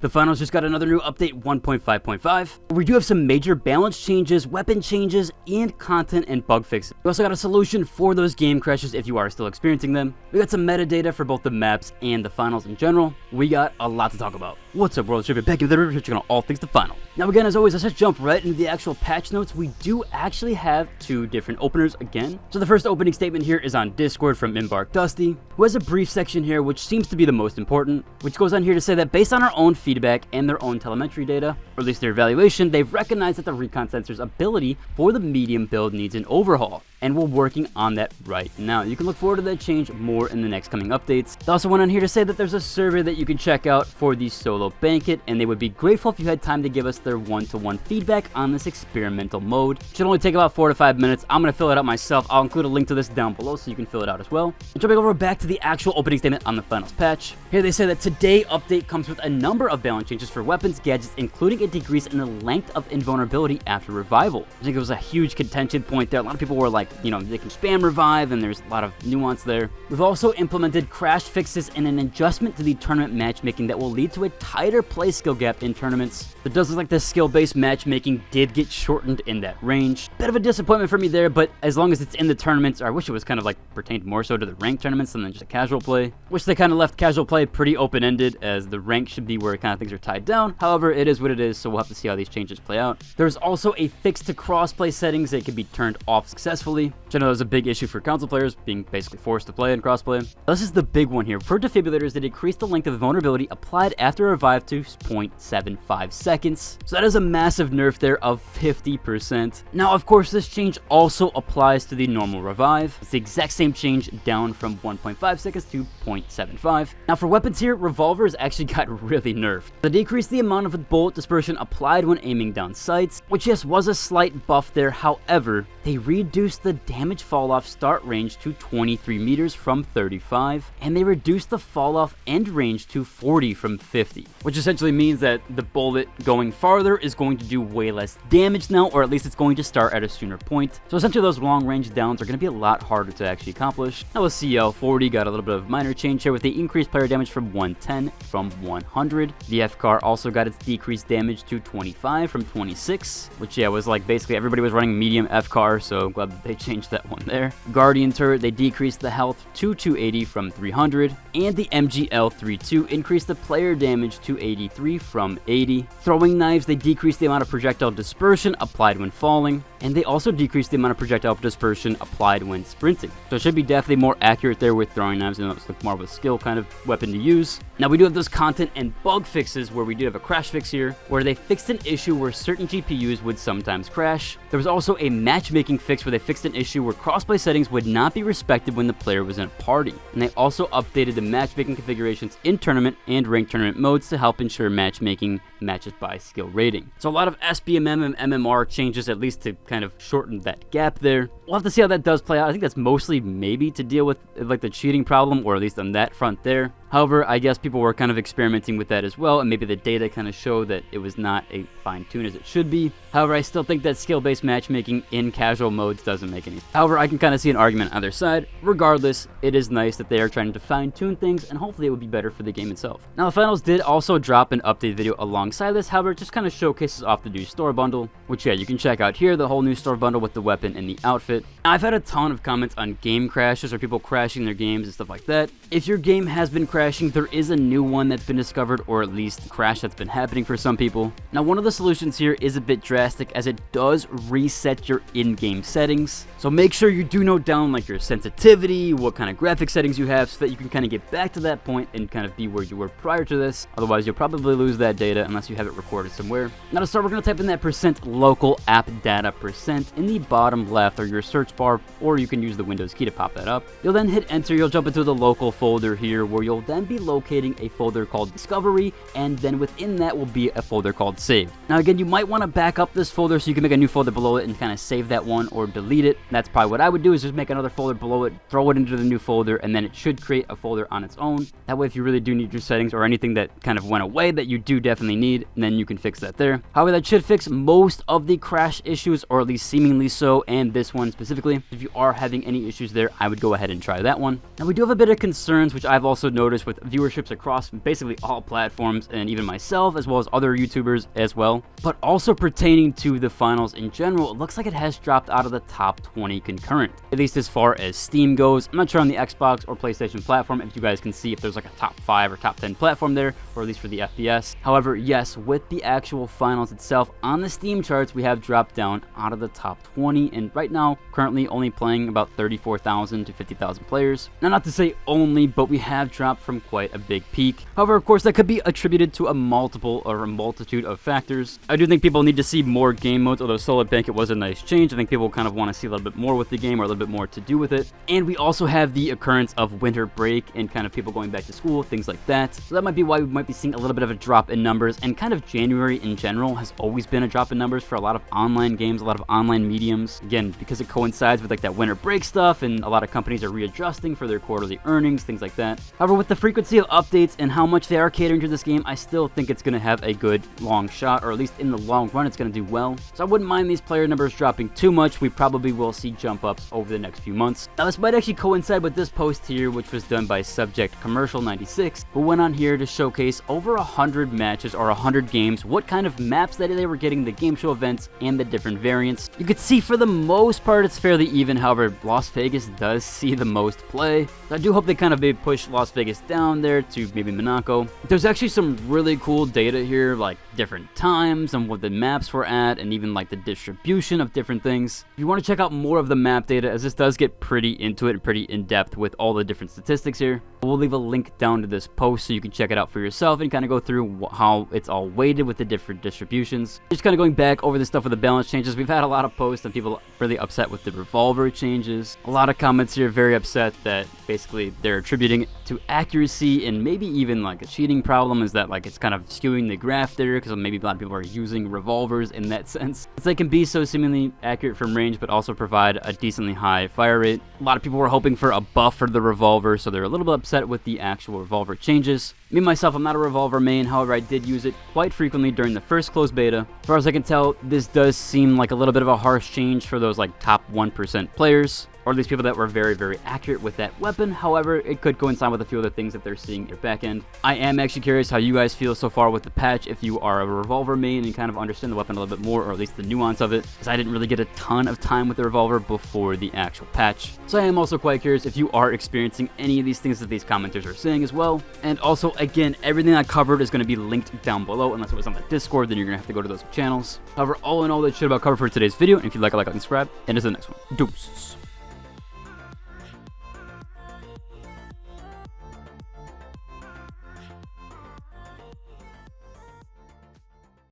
The finals just got another new update 1.5.5. We do have some major balance changes, weapon changes, and content and bug fixes. We also got a solution for those game crashes if you are still experiencing them. We got some metadata for both the maps and the finals in general. We got a lot to talk about. What's up, world? It's back in the review, checking out all things the final. Now again, as always, let's just jump right into the actual patch notes. We do actually have two different openers again. So the first opening statement here is on Discord from Embark Dusty, who has a brief section here which seems to be the most important, which goes on here to say that based on our own feedback and their own telemetry data, or at least their evaluation, they've recognized that the recon sensor's ability for the medium build needs an overhaul, and we're working on that right now. You can look forward to that change more in the next coming updates. They also went on here to say that there's a survey that you can check out for the solo banquet, and they would be grateful if you had time to give us their one-to-one feedback on this experimental mode. Should only take about 4 to 5 minutes. I'm going to fill it out myself. I'll include a link to this down below so you can fill it out as well. And jumping over back to the actual opening statement on the finals patch. Here they say that today update comes with a number of balance changes for weapons, gadgets, including a decrease in the length of invulnerability after revival. I think it was a huge contention point there. A lot of people were like, you know, they can spam revive, and there's a lot of nuance there. We've also implemented crash fixes and an adjustment to the tournament matchmaking that will lead to a tighter play skill gap in tournaments. It does look like the skill-based matchmaking did get shortened in that range. Bit of a disappointment for me there, but as long as it's in the tournaments, or I wish it was kind of like pertained more so to the ranked tournaments than just a casual play. Wish they kind of left casual play pretty open-ended, as the rank should be where kind of things are tied down. However, it is what it is, so we'll have to see how these changes play out. There's also a fix to crossplay settings that can be turned off successfully, which I know is a big issue for console players, being basically forced to play in crossplay. This is the big one here. For defibrillators, they decreased the length of vulnerability applied after a revive to 0.75 seconds. So that is a massive nerf there of 50%. Now, of course, this change also applies to the normal revive. It's the exact same change, down from 1.5 seconds to 0.75. Now, for weapons here, revolvers actually got really nerfed. They decreased the amount of bullet dispersion applied when aiming down sights, which yes, was a slight buff there. However, they reduced the damage fall off start range to 23 meters from 35, and they reduced the fall off end range to 40 from 50, which essentially means that the bullet going farther is going to do way less damage now, or at least it's going to start at a sooner point. So essentially those long range downs are going to be a lot harder to actually accomplish. Now with CL40 got a little bit of minor change here with the increased player damage from 110 from 100. The FCAR also got its decreased damage to 25 from 26, which yeah was like basically everybody was running medium FCAR, so I'm glad that they changed that one there. Guardian turret, they decreased the health to 280 from 300, and the MGL32 increased the player damage to 83 from 80. Throwing knives, they decreased the amount of projectile dispersion applied when falling, and they also decreased the amount of projectile dispersion applied when sprinting. So it should be definitely more accurate there with throwing knives, and it's like more of a skill kind of weapon to use. Now we do have those content and bug fixes where we do have a crash fix here, where they fixed an issue where certain GPUs would sometimes crash. There was also a matchmaking fix where they fixed an issue where crossplay settings would not be respected when the player was in a party. And they also updated the matchmaking configurations in tournament and ranked tournament modes to help ensure matchmaking matches by skill rating. So a lot of SBMM and MMR changes, at least to kind of shorten that gap there. We'll have to see how that does play out. I think that's mostly maybe to deal with like the cheating problem, or at least on that front there. However, I guess people were kind of experimenting with that as well, and maybe the data kind of showed that it was not a fine-tune as it should be. However, I still think that skill-based matchmaking in casual modes doesn't make any sense. However, I can kind of see an argument on their side. Regardless, it is nice that they are trying to fine-tune things, and hopefully it would be better for the game itself. Now, the finals did also drop an update video alongside this. However, it just kind of showcases off the new store bundle, which yeah, you can check out here, the whole new store bundle with the weapon and the outfit. Now, I've had a ton of comments on game crashes or people crashing their games and stuff like that. If your game has been crashing, there is a new one that's been discovered, or at least a crash that's been happening for some people. Now, one of the solutions here is a bit drastic, as it does reset your in-game settings. So make sure you do note down like your sensitivity, what kind of graphic settings you have, so that you can kind of get back to that point and kind of be where you were prior to this. Otherwise, you'll probably lose that data unless you have it recorded somewhere. Now to start, we're going to type in that %local app data % in the bottom left or your search bar, or you can use the Windows key to pop that up. You'll then hit enter. You'll jump into the local folder here, where you'll then be locating a folder called Discovery, and then within that will be a folder called Save. Now again, you might want to back up this folder so you can make a new folder below it and kind of save that one or delete it. That's probably what I would do, is just make another folder below it, throw it into the new folder, and then it should create a folder on its own. That way, if you really do need your settings or anything that kind of went away that you do definitely need, then you can fix that there. However, that should fix most of the crash issues, or at least seemingly so, and this one specifically. If you are having any issues there, I would go ahead and try that one. Now we do have a bit of concerns, which I've also noticed YouTubers with viewerships across basically all platforms, and even myself, as well as other YouTubers as well. But also pertaining to the finals in general, it looks like it has dropped out of the top 20 concurrent, at least as far as Steam goes. I'm not sure on the Xbox or PlayStation platform if you guys can see if there's like a top 5 or top 10 platform there, or at least for the FPS. However, yes, with the actual finals itself on the Steam charts, we have dropped down out of the top 20, and right now currently only playing about 34,000 to 50,000 players. Now, not to say only, but we have dropped from quite a big peak. However, of course, that could be attributed to a multitude of factors. I do think people need to see more game modes, although Solid Bank, it was a nice change. I think people kind of want to see a little bit more with the game, or a little bit more to do with it. And we also have the occurrence of winter break and kind of people going back to school, things like that. So that might be why we might be seeing a little bit of a drop in numbers, and kind of January in general has always been a drop in numbers for a lot of online games, a lot of online mediums. Again, because it coincides with like that winter break stuff, and a lot of companies are readjusting for their quarterly earnings, things like that. However, with the frequency of updates and how much they are catering to this game, I still think it's going to have a good long shot, or at least in the long run, it's going to do well. So I wouldn't mind these player numbers dropping too much. We probably will see jump ups over the next few months. Now, this might actually coincide with this post here, which was done by Subject Commercial 96, who went on here to showcase over 100 matches or 100 games, what kind of maps that they were getting, the game show events, and the different variants. You could see for the most part it's fairly even. However, Las Vegas does see the most play. So I do hope they kind of maybe push Las Vegas down there to maybe Monaco. There's actually some really cool data here, like different times and what the maps were at, and even like the distribution of different things. If you want to check out more of the map data, as this does get pretty into it and pretty in depth with all the different statistics here, we'll leave a link down to this post so you can check it out for yourself and kind of go through how it's all weighted with the different distributions. Just kind of going back over the stuff with the balance changes, we've had a lot of posts and people really upset with the revolver changes. A lot of comments here very upset that basically they're attributing it to accuracy, and maybe even like a cheating problem is that like it's kind of skewing the graph there, because maybe a lot of people are using revolvers in that sense. It's they can be so seemingly accurate from range but also provide a decently high fire rate. A lot of people were hoping for a buff for the revolver, so they're a little bit upset with the actual revolver changes. Me myself, I'm not a revolver main, however I did use it quite frequently during the first closed beta. As far as I can tell, this does seem like a little bit of a harsh change for those like top 1% players, or at least people that were very, very accurate with that weapon. However, it could coincide with a few other things that they're seeing in their back end. I am actually curious how you guys feel so far with the patch, if you are a revolver main and kind of understand the weapon a little bit more, or at least the nuance of it, because I didn't really get a ton of time with the revolver before the actual patch. So I am also quite curious if you are experiencing any of these things that these commenters are saying as well. And also, again, everything I covered is going to be linked down below, unless it was on the Discord, then you're going to have to go to those channels. However, all in all, that's shit about cover for today's video, and if you like, and subscribe, and to the next one. Deuces.